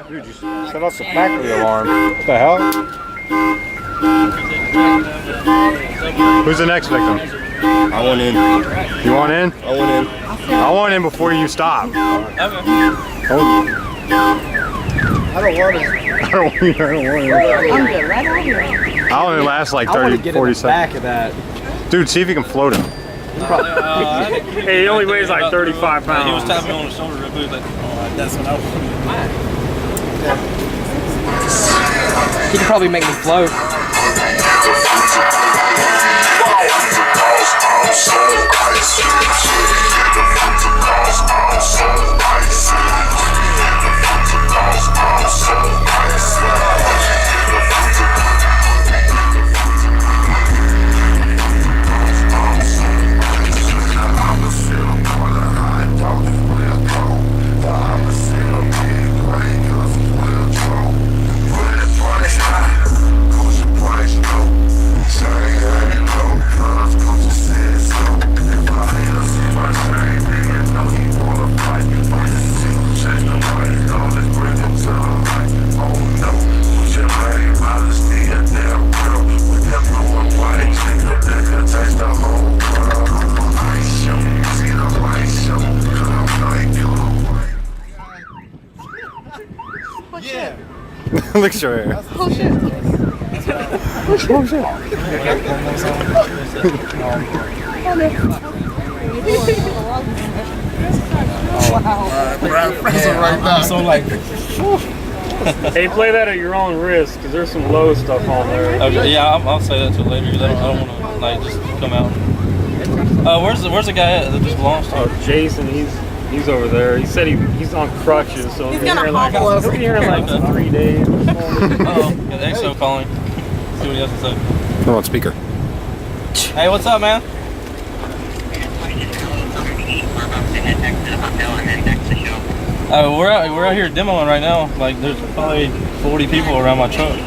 Dude, you set off the factory alarm. What the hell? Who's the next victim? I want in. You want in? I want in. I want in before you stop. I don't want it. I don't want it. I'm good, right out here. I'll only last like 30, 40 seconds. Back of that. Dude, see if you can float him. Hey, he only weighs like 35 pounds. He was tapping me on the shoulder real quick, like, oh, that's what I was. He could probably make me float. Look at your hair. Oh shit. Oh shit. So like, Hey, play that at your own risk, because there's some low stuff on there. okay, yeah, I'll say that to you later, because I don't want to like just come out. Where's the guy at that just launched? Oh, Jason, he's over there. He said he's on crutches, so He's gonna hobble over. he'll be here in like 3 days. Oh, got XO calling. See what he has to say. I'm on speaker. Hey, what's up, man? We're out here demoing right now. Like, there's probably 40 people around my truck.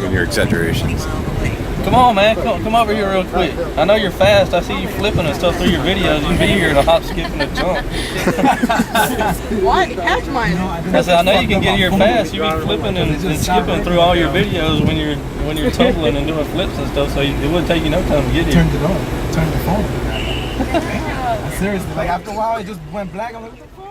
In your exaggerations. Come on, man. Come over here real quick. I know you're fast. I see you flipping and stuff through your videos. You be here to hop, skip, and a jump. Why? Catch mine. I said, I know you can get here fast. You be flipping and skipping through all your videos when you're tumbling and doing flips and stuff. So it wouldn't take you no time to get here. Turned it on. Turned the phone. Seriously, like after a while, it just went black. I'm like, what the fuck?